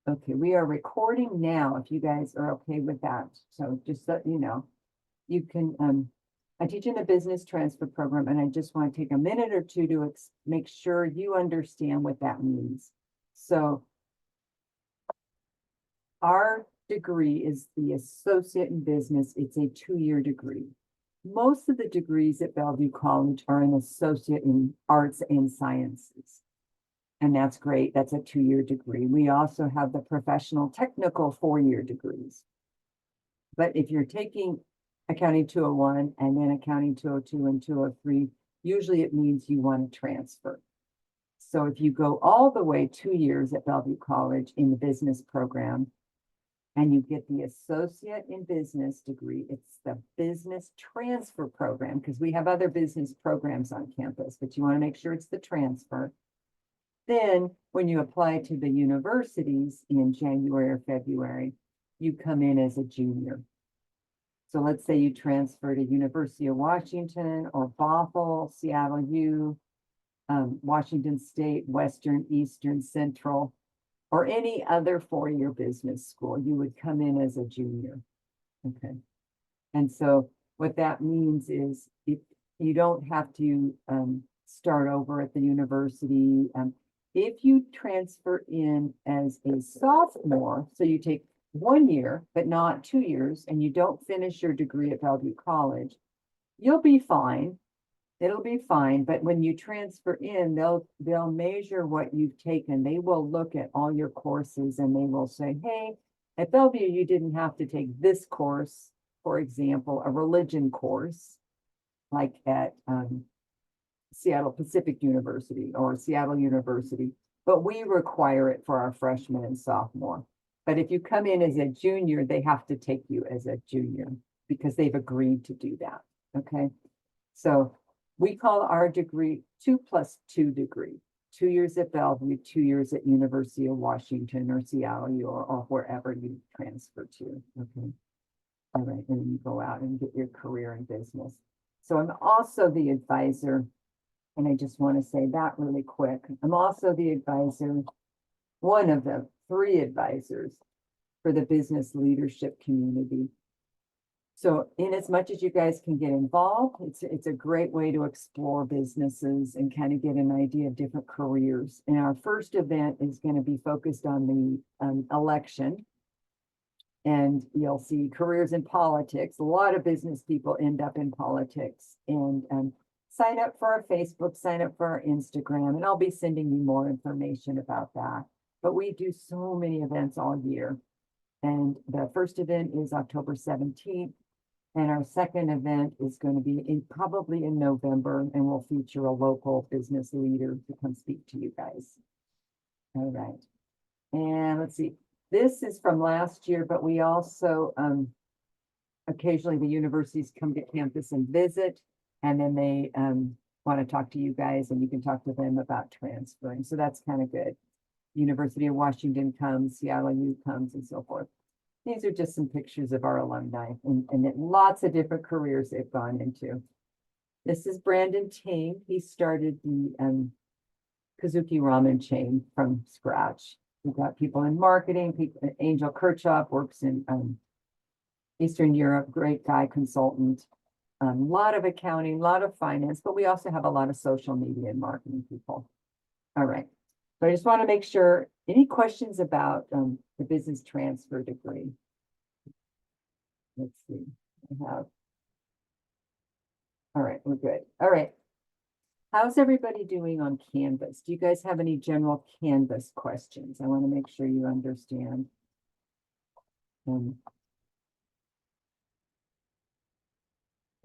Okay, we are recording now, if you guys are okay with that. So just so you know, you can, I teach in a business transfer program, and I just want to take a minute or two to make sure you understand what that means. So our degree is the associate in business. It's a 2-year degree. Most of the degrees at Bellevue College are an associate in arts and sciences. And that's great. That's a 2-year degree. We also have the professional technical 4-year degrees. But if you're taking Accounting 201 and then Accounting 202 and 203, usually it means you want to transfer. So if you go all the way 2 years at Bellevue College in the business program, and you get the associate in business degree, it's the business transfer program, because we have other business programs on campus, but you want to make sure it's the transfer. Then when you apply to the universities in January or February, you come in as a junior. So let's say you transfer to University of Washington or Bothell, Seattle U, Washington State, Western, Eastern, Central, or any other 4-year business school, you would come in as a junior. Okay. And so what that means is if you don't have to start over at the university. If you transfer in as a sophomore, so you take 1 year, but not 2 years, and you don't finish your degree at Bellevue College, you'll be fine. It'll be fine, but when you transfer in, they'll measure what you've taken. They will look at all your courses and they will say, hey, at Bellevue, you didn't have to take this course, for example, a religion course, like at Seattle Pacific University or Seattle University, but we require it for our freshmen and sophomore. But if you come in as a junior, they have to take you as a junior because they've agreed to do that. Okay, so we call our degree 2+2 degree. 2 years at Bellevue, 2 years at University of Washington or Seattle or wherever you transfer to. Okay. All right, and you go out and get your career in business. So I'm also the advisor, and I just want to say that really quick. I'm also the advisor, one of the 3 advisors for the business leadership community. So in as much as you guys can get involved, it's a great way to explore businesses and kind of get an idea of different careers. And our first event is going to be focused on the election. And you'll see careers in politics. A lot of business people end up in politics. And sign up for our Facebook, sign up for our Instagram, and I'll be sending you more information about that. But we do so many events all year. And the first event is October 17th. And our second event is going to be probably in November, and we'll feature a local business leader to come speak to you guys. All right. And let's see. This is from last year, but we also occasionally the universities come to campus and visit, and then they want to talk to you guys, and you can talk to them about transferring. So that's kind of good. University of Washington comes, Seattle U comes, and so forth. These are just some pictures of our alumni and lots of different careers they've gone into. This is Brandon Tang. He started the Kazuki ramen chain from scratch. We've got people in marketing. Angel Kirchhoff works in Eastern Europe, great guy, consultant. A lot of accounting, a lot of finance, but we also have a lot of social media and marketing people. All right. So I just want to make sure, any questions about the business transfer degree? Let's see. All right, we're good. All right. How's everybody doing on Canvas? Do you guys have any general Canvas questions? I want to make sure you understand.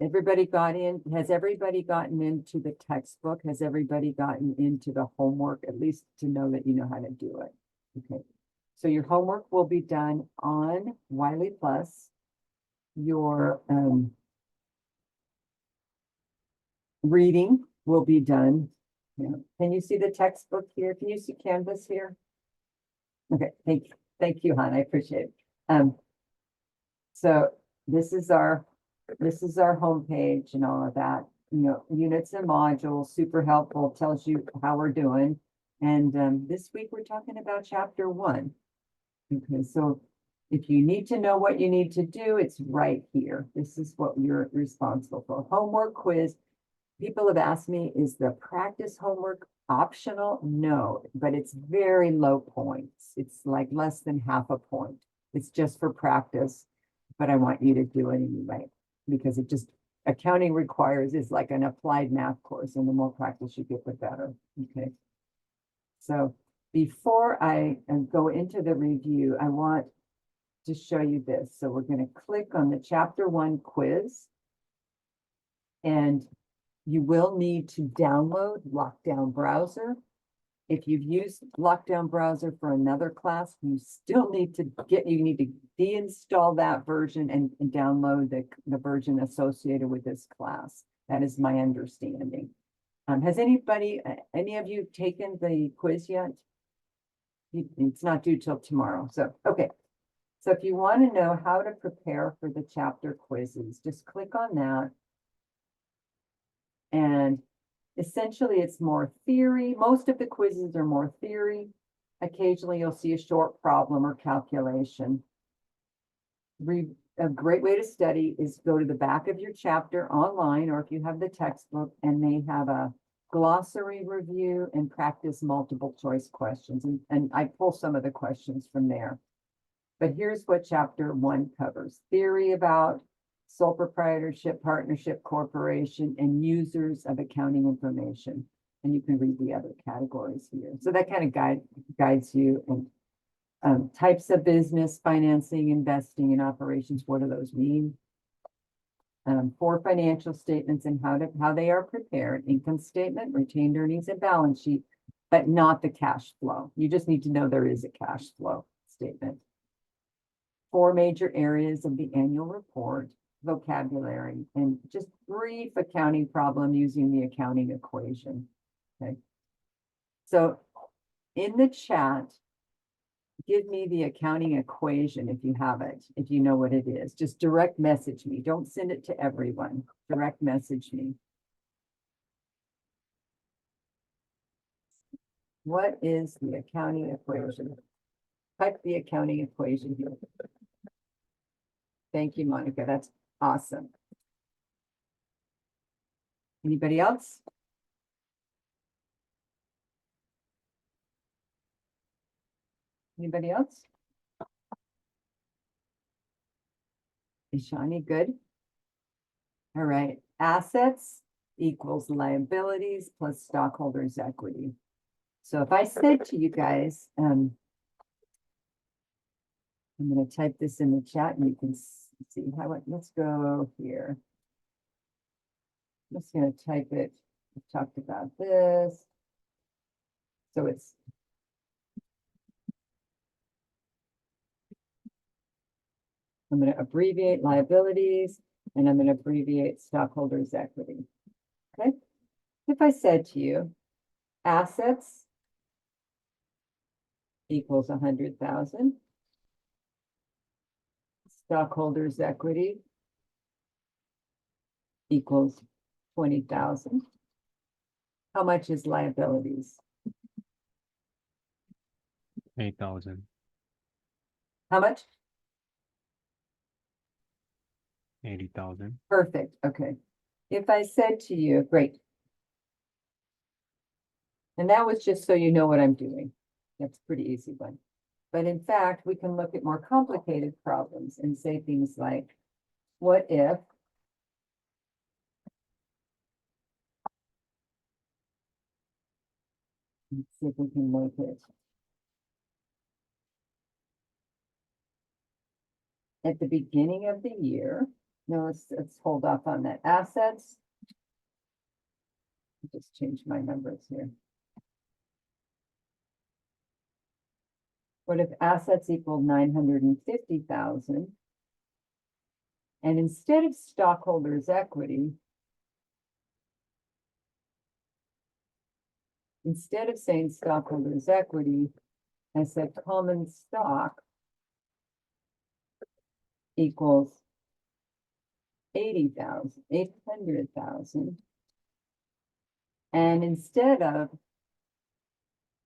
Everybody got in? Has everybody gotten into the textbook? Has everybody gotten into the homework, at least to know that you know how to do it? Okay. So your homework will be done on Wiley Plus. Your reading will be done. Yeah. Can you see the textbook here? Can you see Canvas here? Okay, thank you, hon. I appreciate it. So this is our homepage and all of that. You know, units and modules, super helpful, tells you how we're doing. And this week we're talking about chapter 1. Okay, so if you need to know what you need to do, it's right here. This is what you're responsible for. Homework quiz. People have asked me, is the practice homework optional? No, but it's very low points. It's like less than half a point. It's just for practice, but I want you to do it anyway, because it just, accounting requires is like an applied math course, and the more practice you get, the better. Okay. So before I go into the review, I want to show you this. So we're going to click on the chapter 1 quiz, and you will need to download Lockdown Browser. If you've used Lockdown Browser for another class, you still need to deinstall that version and download the version associated with this class. That is my understanding. Has any of you taken the quiz yet? It's not due till tomorrow. So, okay. So if you want to know how to prepare for the chapter quizzes, just click on that. And essentially it's more theory. Most of the quizzes are more theory. Occasionally you'll see a short problem or calculation. A great way to study is go to the back of your chapter online, or if you have the textbook, and they have a glossary review and practice multiple choice questions. And I pull some of the questions from there. But here's what chapter 1 covers: theory about sole proprietorship, partnership, corporation, and users of accounting information. And you can read the other categories here. So that kind of guides you. And types of business, financing, investing, and operations. What do those mean? 4 financial statements and how they are prepared: income statement, retained earnings, and balance sheet, but not the cash flow. You just need to know there is a cash flow statement. 4 major areas of the annual report: vocabulary, and just brief accounting problem using the accounting equation. Okay. So in the chat, give me the accounting equation if you have it, if you know what it is. Just direct message me. Don't send it to everyone. Direct message me. What is the accounting equation? Type the accounting equation here. Thank you, Monica. That's awesome. Anybody else? Anybody else? Ishani, good. All right. Assets equals liabilities plus stockholders' equity. So if I said to you guys, I'm going to type this in the chat and you can see how it, let's go here. I'm just going to type it. We talked about this. So it's I'm going to abbreviate liabilities and I'm going to abbreviate stockholders' equity. Okay. If I said to you, assets equals 100,000, stockholders' equity equals 20,000. How much is liabilities? 8,000. How much? 80,000. Perfect. Okay. If I said to you, great. And that was just so you know what I'm doing. That's a pretty easy one. But in fact, we can look at more complicated problems and say things like, what if let's see if we can make it. At the beginning of the year, no, let's hold off on that. Assets. Just change my numbers here. What if assets equal 950,000? And instead of stockholders' equity, instead of saying stockholders' equity, I said common stock equals 800,000. And instead of,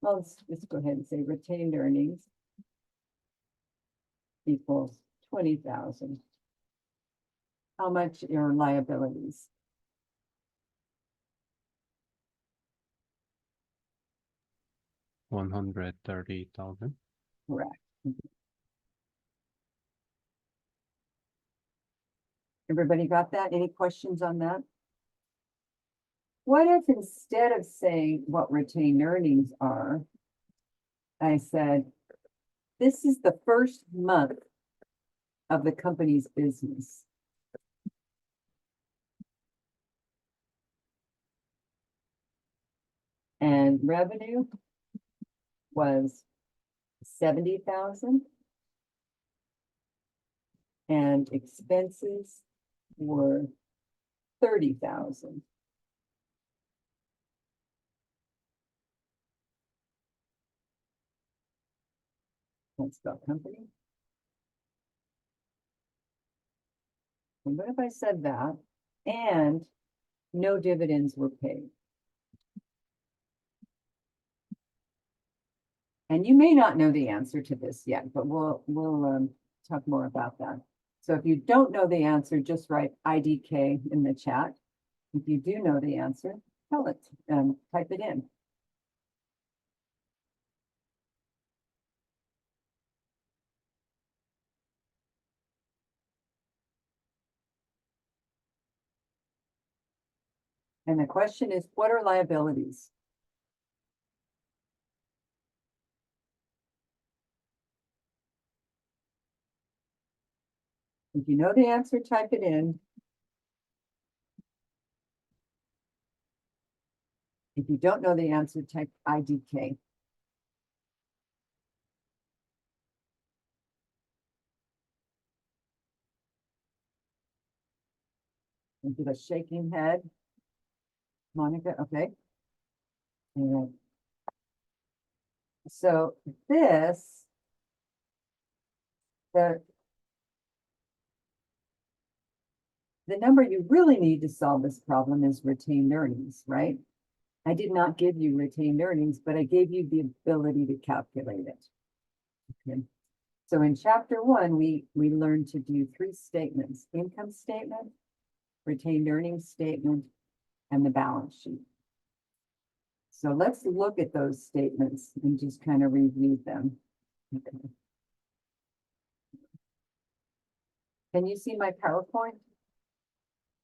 well, let's go ahead and say retained earnings equals 20,000. How much are liabilities? $130,000. Correct. Everybody got that? Any questions on that? What if instead of saying what retained earnings are, I said, this is the first month of the company's business. And revenue was 70,000. And expenses were 30,000. Let's spell company. And what if I said that? And no dividends were paid. And you may not know the answer to this yet, but we'll talk more about that. So if you don't know the answer, just write IDK in the chat. If you do know the answer, tell it, type it in. And the question is, what are liabilities? If you know the answer, type it in. If you don't know the answer, type IDK. And give a shaking head. Monica, okay. And so this, the number you really need to solve this problem is retained earnings, right? I did not give you retained earnings, but I gave you the ability to calculate it. Okay. So in chapter 1, we learned to do 3 statements: income statement, retained earnings statement, and the balance sheet. So let's look at those statements and just kind of review them. Okay. Can you see my PowerPoint?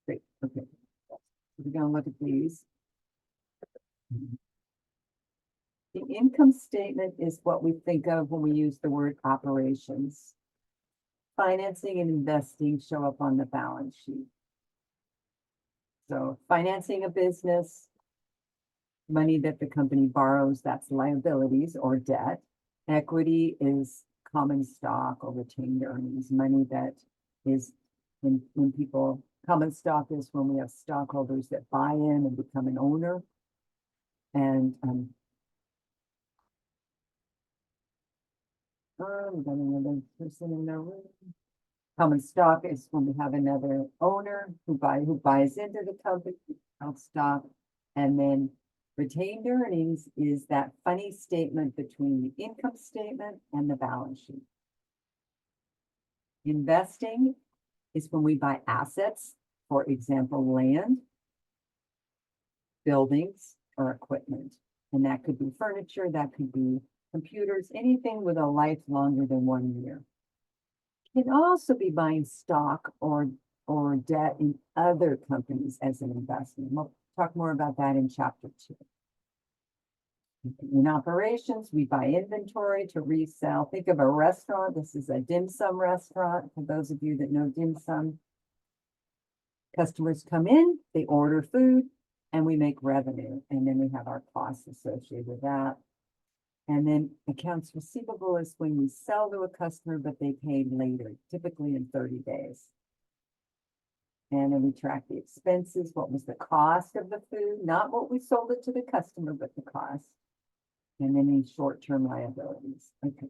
Great, okay. We're going to look at these. The income statement is what we think of when we use the word operations. Financing and investing show up on the balance sheet. So financing a business, money that the company borrows, that's liabilities or debt. Equity is common stock or retained earnings, money that is when people, common stock is when we have stockholders that buy in and become an owner. And we got another person in the room. Common stock is when we have another owner who buys into the company, stock. And then retained earnings is that funny statement between the income statement and the balance sheet. Investing is when we buy assets, for example, land, buildings, or equipment. And that could be furniture, that could be computers, anything with a life longer than 1 year. It can also be buying stock or debt in other companies as an investment. We'll talk more about that in chapter 2. In operations, we buy inventory to resell. Think of a restaurant. This is a dim sum restaurant. For those of you that know dim sum, customers come in, they order food, and we make revenue. And then we have our costs associated with that. And then accounts receivable is when we sell to a customer, but they paid later, typically in 30 days. And then we track the expenses. What was the cost of the food? Not what we sold it to the customer, but the cost. And then in short-term liabilities. Okay.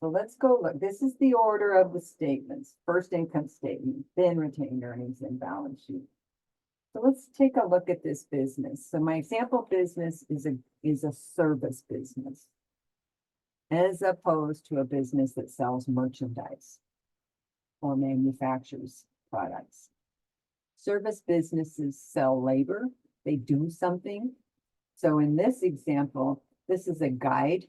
So let's go look. This is the order of the statements. First income statement, then retained earnings and balance sheet. So let's take a look at this business. So my example business is a service business. as opposed to a business that sells merchandise or manufactures products. Service businesses sell labor, they do something. So in this example, this is a guide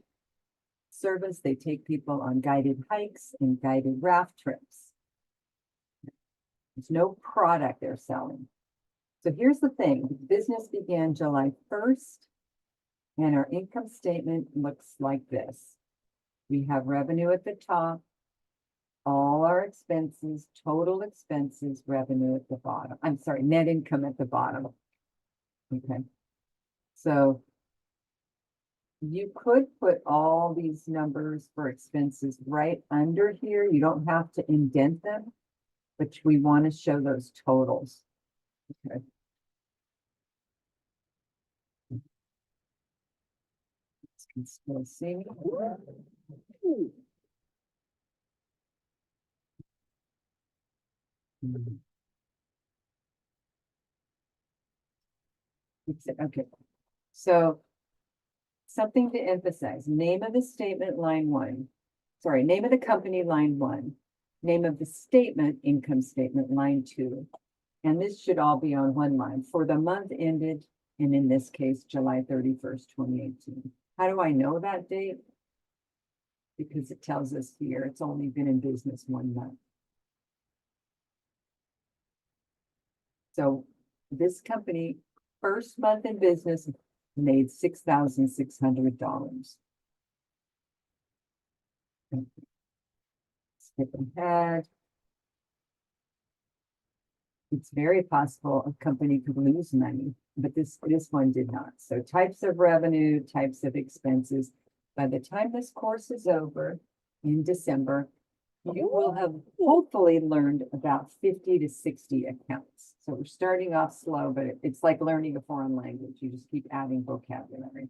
service. They take people on guided hikes and guided raft trips. There's no product they're selling. So here's the thing, the business began July 1st, and our income statement looks like this. We have revenue at the top, all our expenses, total expenses, revenue at the bottom. I'm sorry, net income at the bottom. Okay. So you could put all these numbers for expenses right under here. You don't have to indent them, but we want to show those totals. Okay. You can still see. Okay, so something to emphasize, name of the statement, line 1. Sorry, name of the company, line 1. Name of the statement, income statement, line 2. And this should all be on one line for the month ended, and in this case, July 31st, 2018. How do I know that date? Because it tells us here it's only been in business 1 month. So this company, first month in business, made $6,600. Skip ahead. It's very possible a company could lose money, but this one did not. So types of revenue, types of expenses. By the time this course is over in December, you will have hopefully learned about 50 to 60 accounts. So we're starting off slow, but it's like learning a foreign language. You just keep adding vocabulary.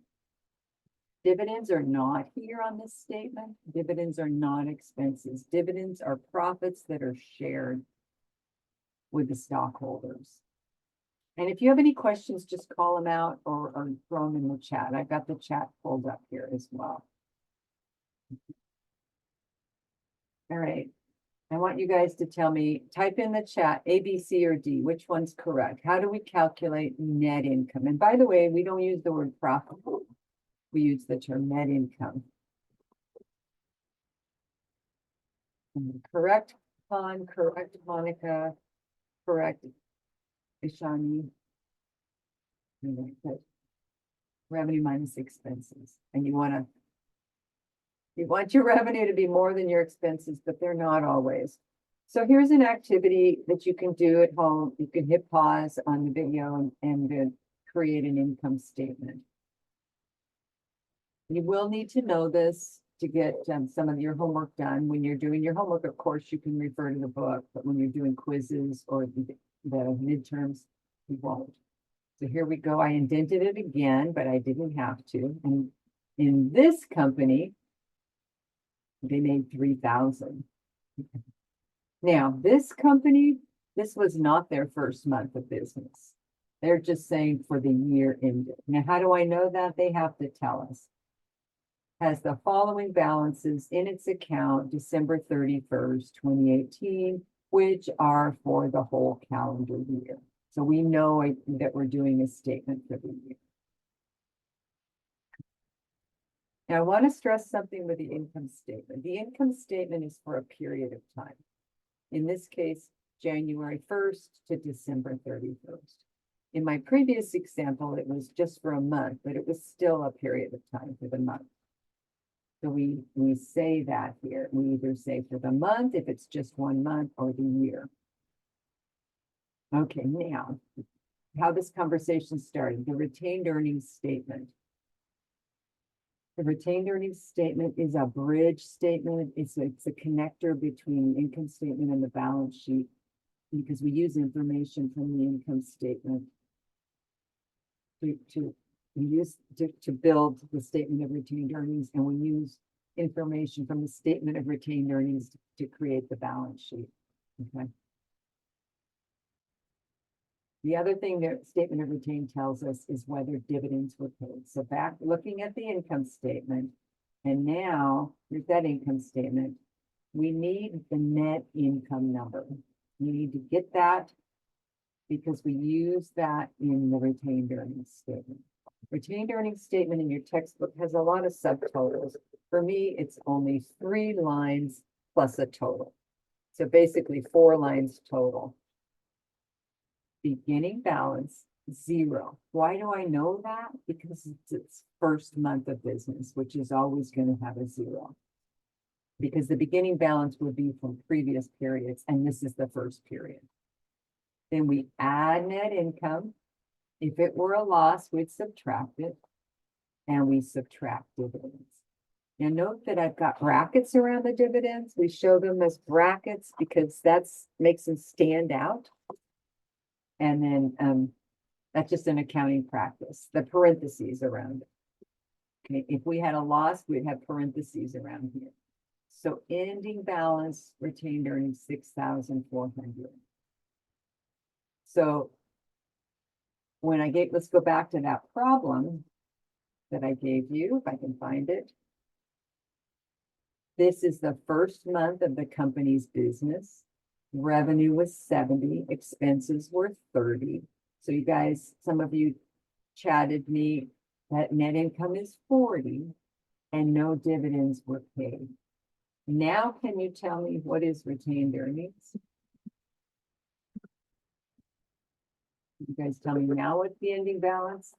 Dividends are not here on this statement. Dividends are not expenses. Dividends are profits that are shared with the stockholders. And if you have any questions, just call them out or throw them in the chat. I've got the chat pulled up here as well. All right. I want you guys to tell me, type in the chat, A, B, C, or D, which one's correct? How do we calculate net income? And by the way, we don't use the word profit. We use the term net income. And correct, Han, correct, Monica, correct, Ishani. Revenue minus expenses. And you want your revenue to be more than your expenses, but they're not always. So here's an activity that you can do at home. You can hit pause on the video and create an income statement. You will need to know this to get some of your homework done. When you're doing your homework, of course, you can refer to the book, but when you're doing quizzes or the midterms, you won't. So here we go. I indented it again, but I didn't have to. And in this company, they made 3,000. Now, this company, this was not their first month of business. They're just saying for the year ended. Now, how do I know that? They have to tell us. Has the following balances in its account December 31st, 2018, which are for the whole calendar year. So we know that we're doing a statement for the year. Now, I want to stress something with the income statement. The income statement is for a period of time. In this case, January 1st to December 31st. In my previous example, it was just for a month, but it was still a period of time for the month. So we say that here. We either say for the month, if it's just 1 month, or the year. Okay, now, how this conversation started, the retained earnings statement. The retained earnings statement is a bridge statement. It's a connector between the income statement and the balance sheet, because we use information from the income statement to build the statement of retained earnings, and we use information from the statement of retained earnings to create the balance sheet. Okay. The other thing that statement of retained tells us is whether dividends were paid. So back looking at the income statement, And now, here's that income statement. We need the net income number. You need to get that because we use that in the retained earnings statement. Retained earnings statement in your textbook has a lot of subtotals. For me, it's only 3 lines plus a total. So basically 4 lines total. Beginning balance, 0. Why do I know that? Because it's its first month of business, which is always going to have a 0. Because the beginning balance would be from previous periods, and this is the first period. Then we add net income. If it were a loss, we'd subtract it, and we subtract dividends. Now note that I've got brackets around the dividends. We show them as brackets because that's makes them stand out. And then that's just an accounting practice, the parentheses around it. Okay, if we had a loss, we'd have parentheses around here. So ending balance, retained earnings, 6,400. So when let's go back to that problem that I gave you, if I can find it. This is the first month of the company's business. Revenue was 70, expenses were 30. So you guys, some of you chatted me that net income is 40 and no dividends were paid. Now, can you tell me what is retained earnings? You guys tell me now what's the ending balance?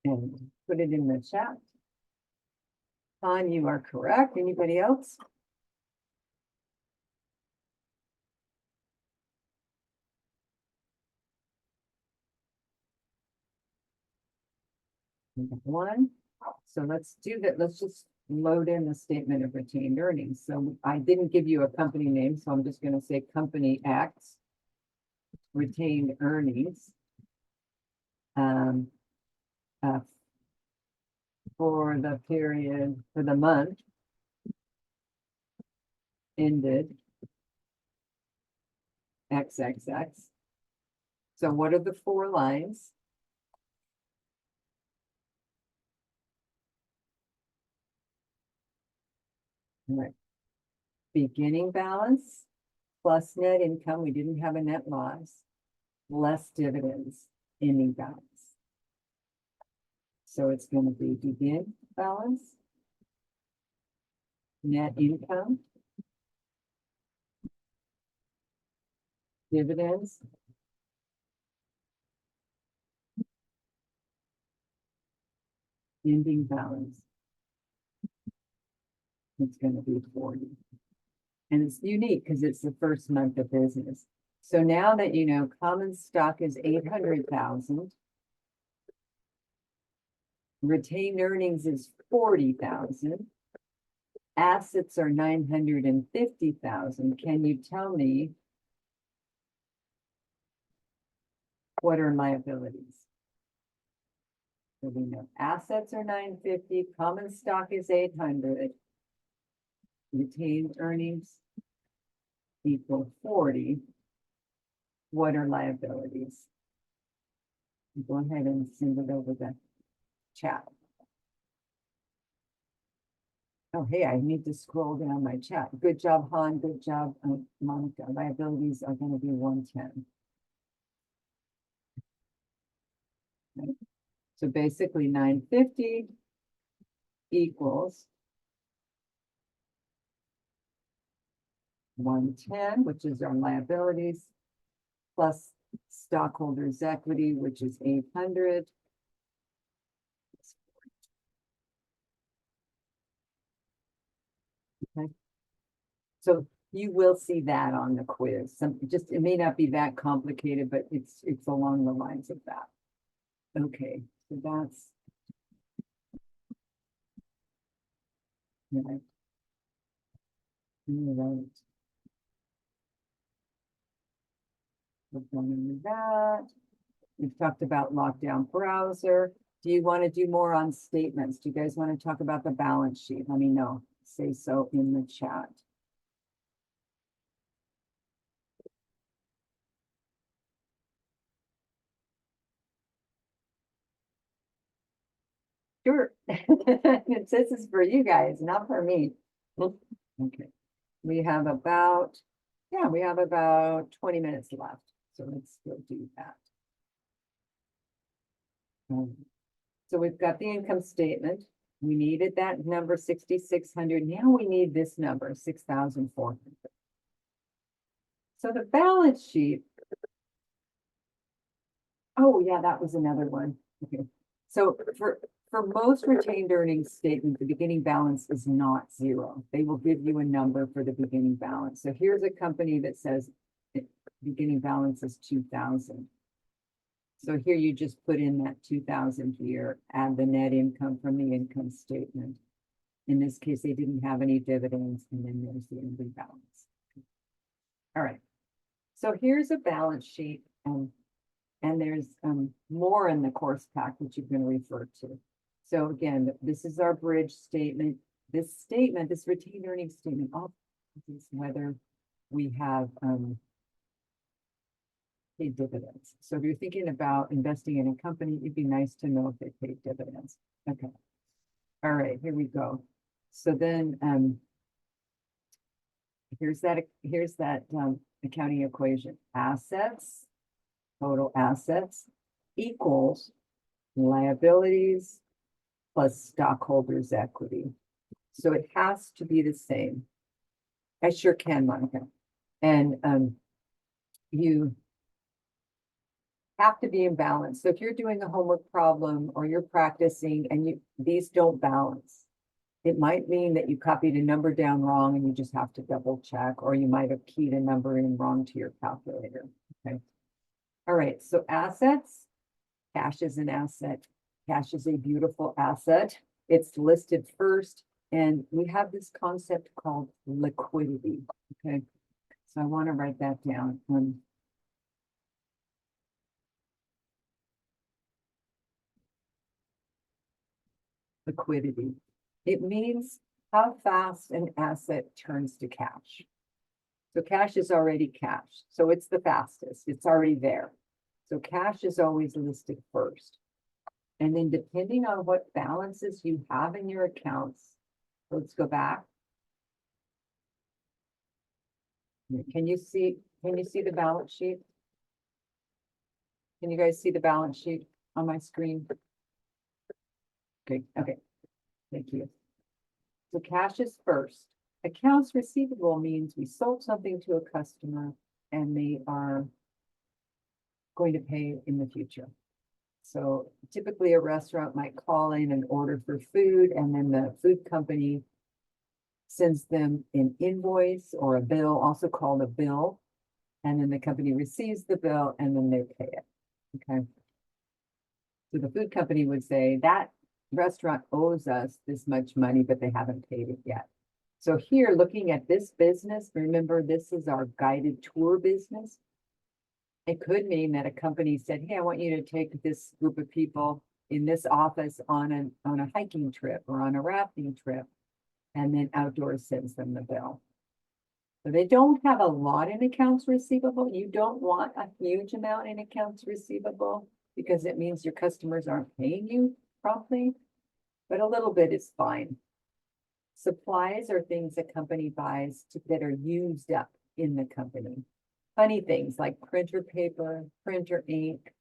And put it in the chat. Ton, you are correct. Anybody else? One. So let's do that. Let's just load in the statement of retained earnings. So I didn't give you a company name, so I'm just going to say company X retained earnings for the period, for the month ended XXX. So what are the 4 lines? All right. Beginning balance plus net income. We didn't have a net loss. Less dividends, ending balance. So it's going to be begin balance, net income, dividends, ending balance. It's going to be 40. And it's unique because it's the first month of business. So now that you know common stock is 800,000, retained earnings is 40,000, assets are 950,000. Can you tell me what are liabilities? So we know assets are 950, common stock is 800, retained earnings equal 40. What are liabilities? Go ahead and send it over the chat. Oh, hey, I need to scroll down my chat. Good job, Han. Good job, Monica. Liabilities are going to be 110. Right? So basically 950 equals 110, which is our liabilities, plus stockholders' equity, which is 800. Okay. So you will see that on the quiz. It may not be that complicated, but it's along the lines of that. Okay, so that's right. Right. We're going with that. We've talked about lockdown browser. Do you want to do more on statements? Do you guys want to talk about the balance sheet? Let me know. Say so in the chat. Sure. This is for you guys, not for me. Okay. We have about, yeah, we have about 20 minutes left. So let's go do that. So we've got the income statement. We needed that number 6,600. Now we need this number, 6,400. So the balance sheet. Oh, yeah, that was another one. Okay. So for most retained earnings statement, the beginning balance is not zero. They will give you a number for the beginning balance. So here's a company that says the beginning balance is 2,000. So here you just put in that 2,000 here, add the net income from the income statement. In this case, they didn't have any dividends, and then there's the ending balance. All right. So here's a balance sheet, and there's more in the course pack that you can refer to. So again, this is our bridge statement. This statement, this retained earnings statement, is whether we have paid dividends. So if you're thinking about investing in a company, it'd be nice to know if they paid dividends. Okay. All right, here we go. So then here's that accounting equation. Assets, total assets equals liabilities plus stockholders' equity. So it has to be the same. I sure can, Monica. And you have to be in balance. So if you're doing a homework problem or you're practicing and these don't balance, it might mean that you copied a number down wrong and you just have to double check, or you might have keyed a number in wrong to your calculator. Okay. All right. So assets, cash is an asset. Cash is a beautiful asset. It's listed first, and we have this concept called liquidity. Okay. So I want to write that down. Liquidity. It means how fast an asset turns to cash. So cash is already cash. So it's the fastest. It's already there. So cash is always listed first. And then depending on what balances you have in your accounts, let's go back. Can you see the balance sheet? Can you guys see the balance sheet on my screen? Okay, okay. Thank you. So cash is first. Accounts receivable means we sold something to a customer and they are going to pay in the future. So typically a restaurant might call in an order for food, and then the food company sends them an invoice or a bill, also called a bill. And then the company receives the bill and then they pay it. Okay. So the food company would say that restaurant owes us this much money, but they haven't paid it yet. So here, looking at this business, remember, this is our guided tour business. It could mean that a company said, hey, I want you to take this group of people in this office on a hiking trip or on a rafting trip, and then Outdoors sends them the bill. So they don't have a lot in accounts receivable. You don't want a huge amount in accounts receivable because it means your customers aren't paying you promptly, but a little bit is fine. Supplies are things a company buys that are used up in the company. Funny things like printer paper, printer ink,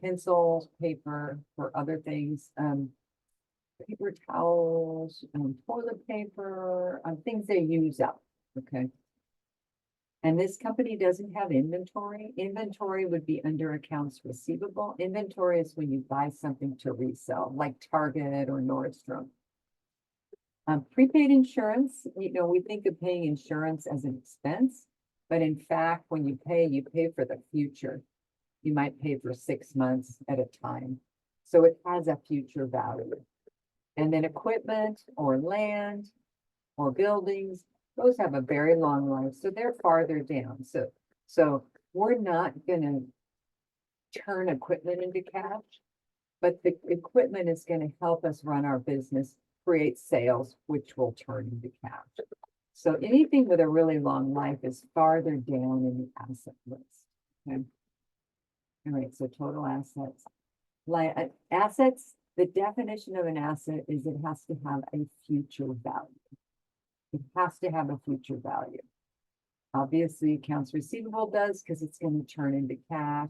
pencils, paper, for other things, paper towels, toilet paper, things they use up, okay? And this company doesn't have inventory. Inventory would be under accounts receivable. Inventory is when you buy something to resell, like Target or Nordstrom. Prepaid insurance, we think of paying insurance as an expense, but in fact, when you pay for the future. You might pay for 6 months at a time. So it has a future value. And then equipment or land or buildings, those have a very long life. So they're farther down. So we're not going to turn equipment into cash, but the equipment is going to help us run our business, create sales, which will turn into cash. So anything with a really long life is farther down in the asset list. Okay. All right, so total assets. Assets The definition of an asset is it has to have a future value. It has to have a future value. Obviously, accounts receivable does because it's going to turn into cash.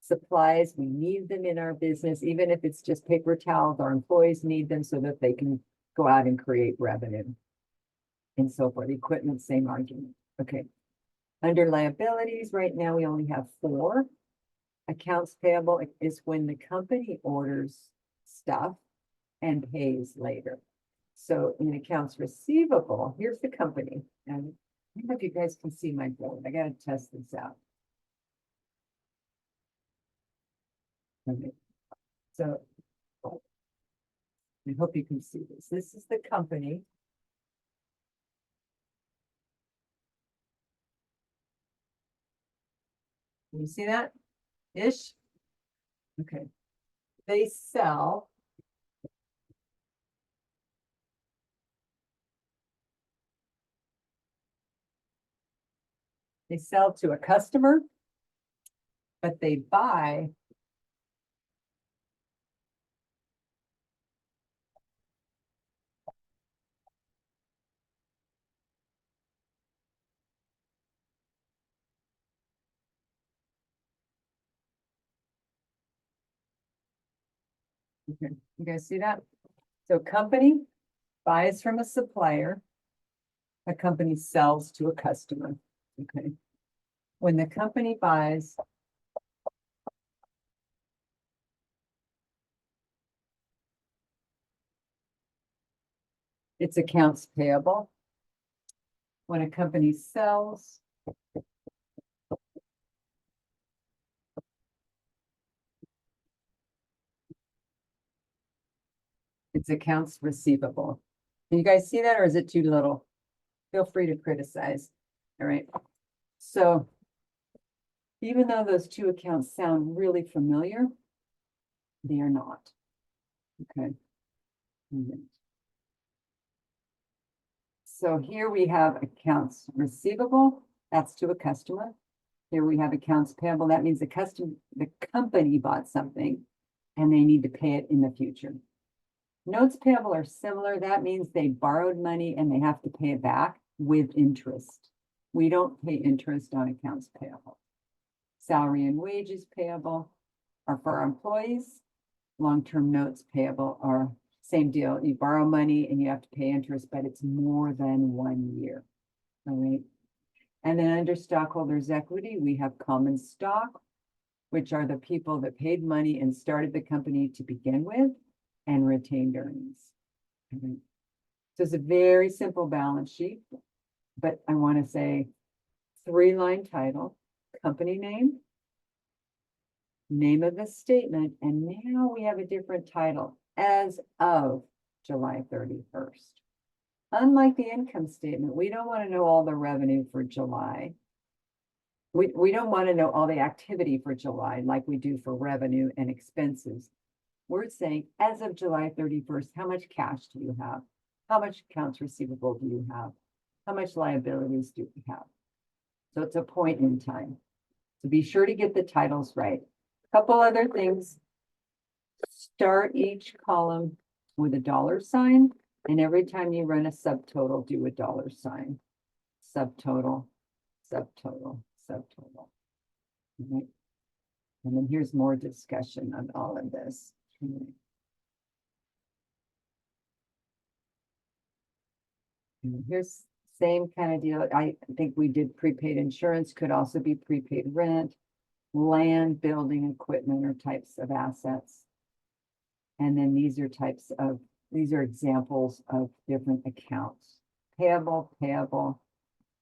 Supplies, we need them in our business, even if it's just paper towels, our employees need them so that they can go out and create revenue. And so forth. Equipment, same argument. Okay. Under liabilities, right now we only have 4. Accounts payable is when the company orders stuff and pays later. So in accounts receivable, here's the company. And I don't know if you guys can see my board. I gotta test this out. Okay. So I hope you can see this. This is the company. Can you see that? Ish? Okay. They sell. They sell to a customer, but they buy okay. You guys see that? So company buys from a supplier. A company sells to a customer. Okay. When the company buys, it's accounts payable. When a company sells, it's accounts receivable. Can you guys see that, or is it too little? Feel free to criticize. All right. So even though those 2 accounts sound really familiar, they are not. Okay. So here we have accounts receivable, that's to a customer. Here we have accounts payable, that means the company bought something and they need to pay it in the future. Notes payable are similar, that means they borrowed money and they have to pay it back with interest. We don't pay interest on accounts payable. Salary and wages payable are for our employees. Long-term notes payable are same deal. You borrow money and you have to pay interest, but it's more than 1 year. All right. And then under stockholders' equity, we have common stock, which are the people that paid money and started the company to begin with, and retained earnings. All right. So it's a very simple balance sheet, but I want to say 3-line title, company name, name of the statement, and now we have a different title, as of July 31st. Unlike the income statement, we don't want to know all the revenue for July. We don't want to know all the activity for July like we do for revenue and expenses. We're saying, as of July 31st, how much cash do you have? How much accounts receivable do you have? How much liabilities do we have? So it's a point in time. So be sure to get the titles right. Couple other things. Start each column with a $sign, and every time you run a subtotal, do a $sign. Subtotal, subtotal, subtotal. Right. And then here's more discussion on all of this. And here's same kind of deal. I think we did prepaid insurance, could also be prepaid rent, land, building, equipment, or types of assets. And then these are examples of different accounts. Payable, payable.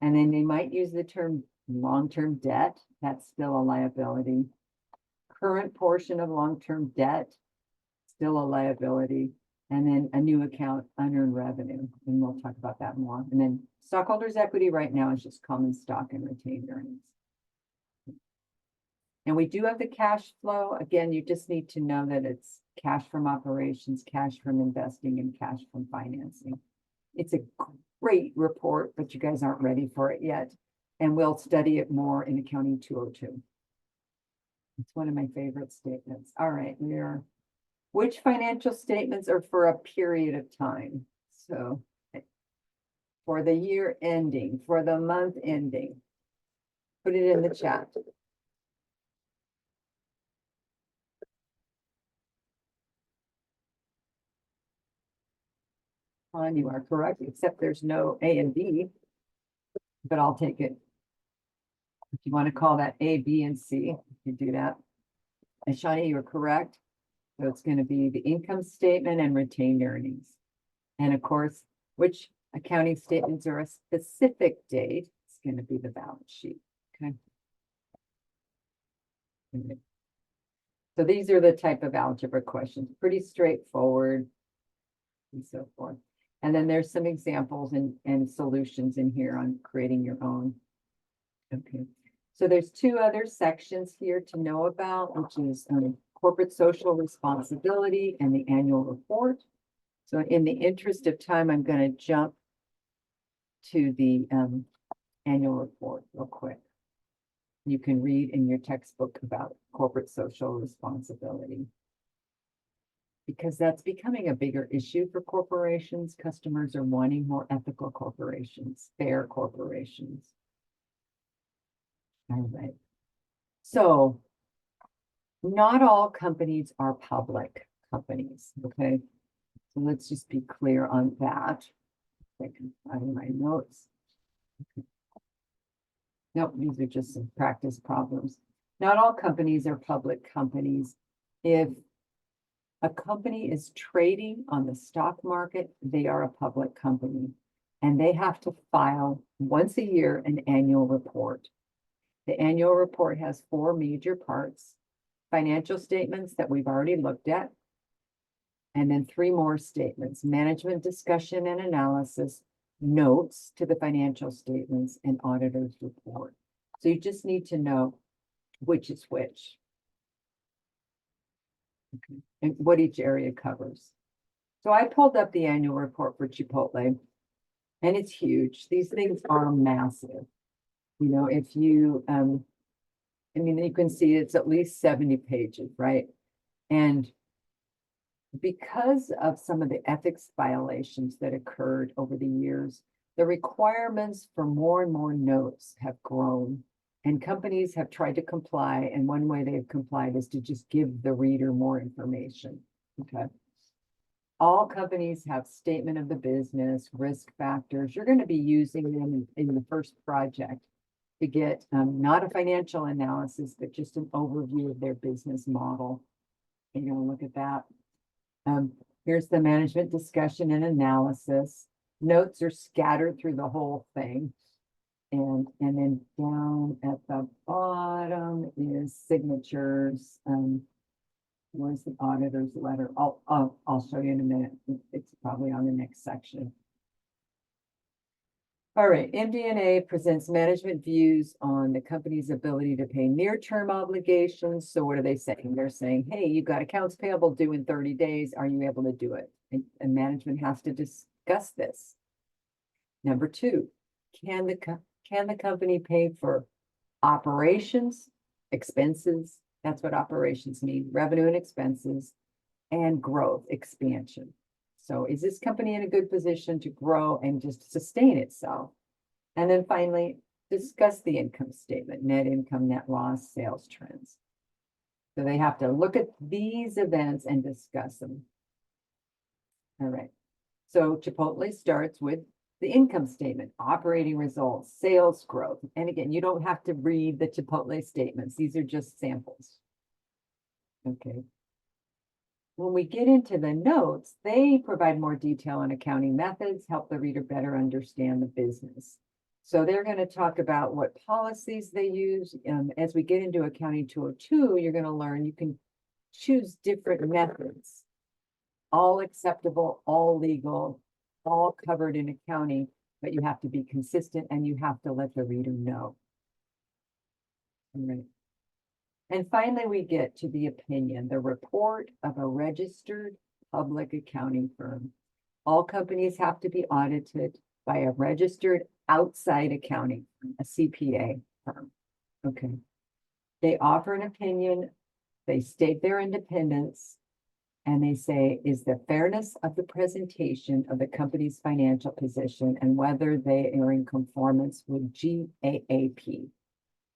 And then they might use the term long-term debt. That's still a liability. Current portion of long-term debt, still a liability. And then a new account, unearned revenue. And we'll talk about that more. And then stockholders' equity right now is just common stock and retained earnings. And we do have the cash flow. Again, you just need to know that it's cash from operations, cash from investing, and cash from financing. It's a great report, but you guys aren't ready for it yet. And we'll study it more in Accounting 202. It's one of my favorite statements. All right, we're Which financial statements are for a period of time? So for the year ending, for the month ending. Put it in the chat. You are correct, except there's no A and B, but I'll take it. If you want to call that A, B, and C, you do that. And Shawnee, you are correct. So it's going to be the income statement and retained earnings. And of course, which accounting statements are a specific date? It's going to be the balance sheet. Okay. So these are the type of algebra questions, pretty straightforward and so forth. And then there's some examples and solutions in here on creating your own. Okay. So there's two other sections here to know about, which is corporate social responsibility and the annual report. So in the interest of time, I'm going to jump to the annual report real quick. You can read in your textbook about corporate social responsibility, because that's becoming a bigger issue for corporations. Customers are wanting more ethical corporations, fair corporations. All right. So not all companies are public companies, okay? So let's just be clear on that. I can find my notes. Okay. Nope, these are just some practice problems. Not all companies are public companies. If a company is trading on the stock market, they are a public company, and they have to file once a year an annual report. The annual report has four major parts: financial statements that we've already looked at, and then three more statements: management discussion and analysis, notes to the financial statements, and auditor's report. So you just need to know which is which. Okay. And what each area covers. So I pulled up the annual report for Chipotle, and it's huge. These things are massive. You know, if you, I mean, you can see it's at least 70 pages, right? And because of some of the ethics violations that occurred over the years, the requirements for more and more notes have grown, and companies have tried to comply. And one way they've complied is to just give the reader more information. Okay. All companies have statement of the business, risk factors. You're going to be using them in the first project to get not a financial analysis, but just an overview of their business model. And you're going to look at that. Here's the management discussion and analysis. Notes are scattered through the whole thing. And then down at the bottom is signatures. Where's the auditor's letter? I'll show you in a minute. It's probably on the next section. All right, MD&A presents management views on the company's ability to pay near-term obligations. So what are they saying? They're saying, hey, you've got accounts payable due in 30 days. Are you able to do it? And management has to discuss this. Number two, can the company pay for operations, expenses? That's what operations mean, revenue and expenses, and growth, expansion. So is this company in a good position to grow and just sustain itself? And then finally, discuss the income statement, net income, net loss, sales trends. So they have to look at these events and discuss them. All right. So Chipotle starts with the income statement, operating results, sales growth. And again, you don't have to read the Chipotle statements. These are just samples. Okay. When we get into the notes, they provide more detail on accounting methods, help the reader better understand the business. So they're going to talk about what policies they use. As we get into Accounting 202, you're going to learn you can choose different methods, all acceptable, all legal, all covered in accounting, but you have to be consistent and you have to let the reader know. All right. And finally, we get to the opinion, the report of a registered public accounting firm. All companies have to be audited by a registered outside accounting firm, a CPA firm. Okay. They offer an opinion. They state their independence. And they say, is the fairness of the presentation of the company's financial position and whether they are in conformance with GAAP,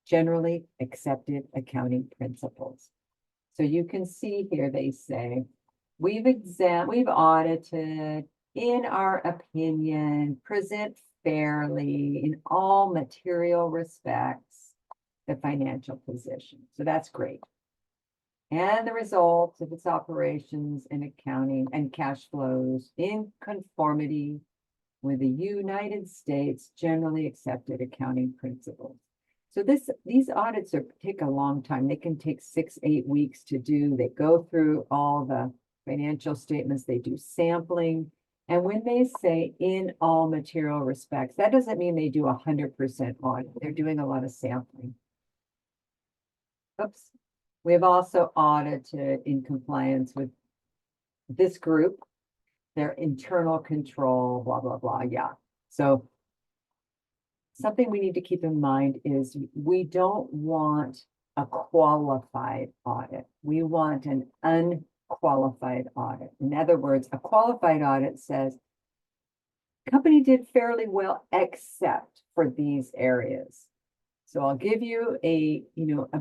generally accepted accounting principles. So you can see here, they say, we've audited, in our opinion, present fairly in all material respects, the financial position. So that's great. And the results of its operations and accounting and cash flows in conformity with the United States generally accepted accounting principles. So these audits take a long time. They can take 6-8 weeks to do. They go through all the financial statements, they do sampling. And when they say in all material respects, that doesn't mean they do 100% audit. They're doing a lot of sampling. Oops. We have also audited in compliance with this group, their internal control, blah, blah, blah. Yeah. So something we need to keep in mind is we don't want a qualified audit. We want an unqualified audit. In other words, a qualified audit says company did fairly well, except for these areas. So I'll give you a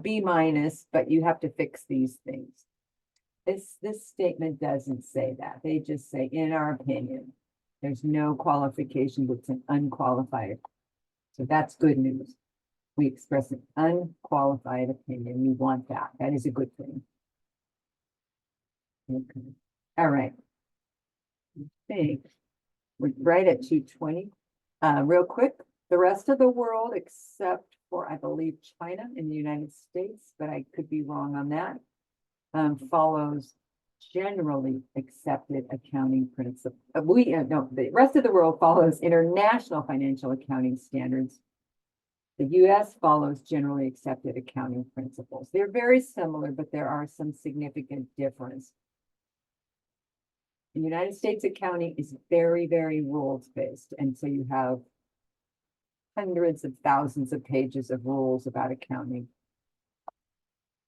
B minus, but you have to fix these things. This statement doesn't say that. They just say, in our opinion, there's no qualification, it's an unqualified. So that's good news. We express an unqualified opinion. We want that. That is a good thing. Okay. All right. I think we're right at 2:20. Real quick, the rest of the world, except for, I believe, China and the United States, but I could be wrong on that, follows generally accepted accounting principles. The rest of the world follows international financial accounting standards. The US follows generally accepted accounting principles. They're very similar, but there are some significant differences. The United States accounting is very, very rules-based, and so you have hundreds of thousands of pages of rules about accounting.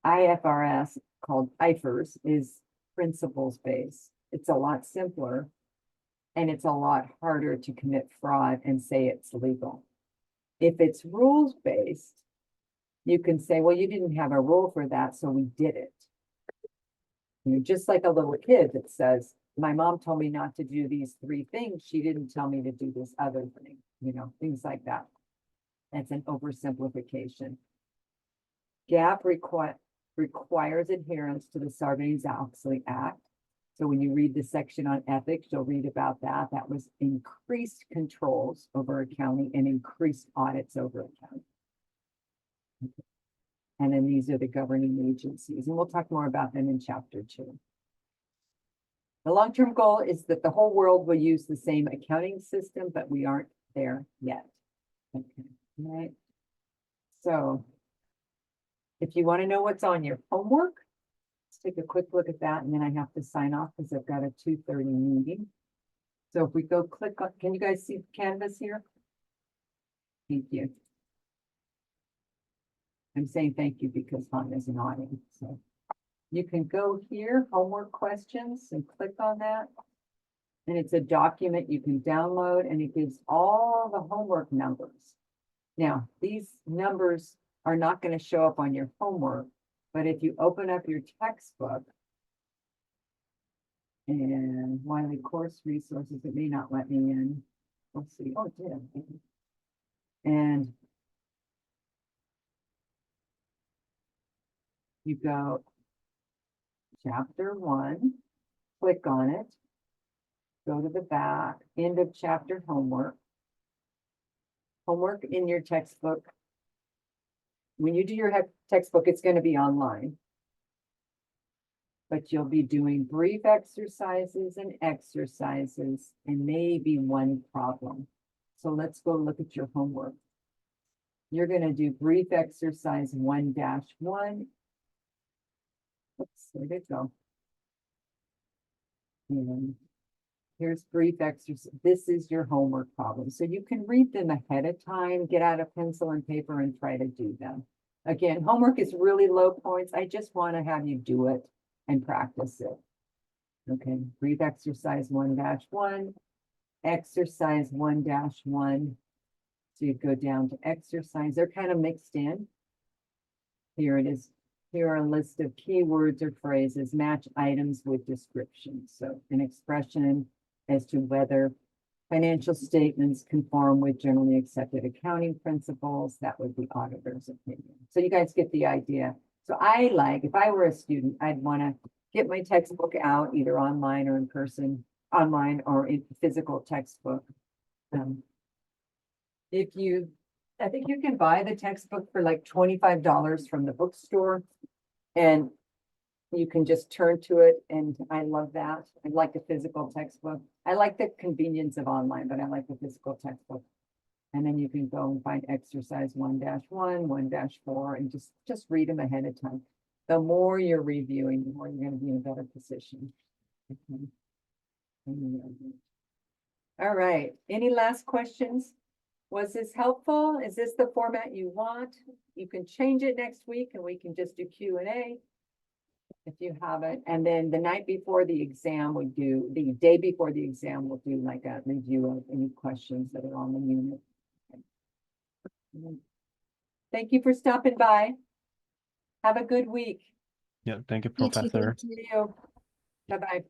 IFRS, called IFRS, is principles-based. It's a lot simpler, and it's a lot harder to commit fraud and say it's legal. If it's rules-based, you can say, well, you didn't have a rule for that, so we did it. Just like a little kid that says, my mom told me not to do these 3 things. She didn't tell me to do this other thing, things like that. That's an oversimplification. GAAP requires adherence to the Sarbanes-Oxley Act. So when you read the section on ethics, you'll read about that. That was increased controls over accounting and increased audits over accounting. And then these are the governing agencies, and we'll talk more about them in chapter 2. The long-term goal is that the whole world will use the same accounting system, but we aren't there yet. Okay, right. So if you want to know what's on your homework, let's take a quick look at that, and then I have to sign off because I've got a 2:30 meeting. So if we go click on, can you guys see Canvas here? Thank you. I'm saying thank you because Han is nodding. So you can go here, homework questions, and click on that. And it's a document you can download, and it gives all the homework numbers. Now, these numbers are not going to show up on your homework, but if you open up your textbook and Wiley course resources, it may not let me in. We'll see. Oh, it did. And you go chapter 1, click on it, go to the back, end of chapter homework. Homework in your textbook. When you do your textbook, it's going to be online. But you'll be doing brief exercises and maybe one problem. So let's go look at your homework. You're going to do brief exercise 1-1. Oops, there we go. And here's brief exercise. This is your homework problem. So you can read them ahead of time, get out a pencil and paper and try to do them. Again, homework is really low points. I just want to have you do it and practice it. Okay, brief exercise 1-1, exercise 1-1. So you go down to exercise, they're kind of mixed in. Here it is. Here are a list of keywords or phrases, match items with descriptions. So an expression as to whether financial statements conform with generally accepted accounting principles, that would be auditor's opinion. So you guys get the idea. So if I were a student, I'd want to get my textbook out either online or in person, online or in physical textbook. I think you can buy the textbook for like $25 from the bookstore. And you can just turn to it, and I love that. I like the physical textbook. I like the convenience of online, but I like the physical textbook. And then you can go and find exercise 1-1, 1-4, and just read them ahead of time. The more you're reviewing, the more you're going to be in a better position. Okay. All right. Any last questions? Was this helpful? Is this the format you want? You can change it next week and we can just do Q&A if you have it. And then the night before the exam, the day before the exam, we'll do like a review of any questions that are on the unit. Thank you for stopping by. Have a good week. Yeah, thank you, You too. Professor. See you. Bye-bye.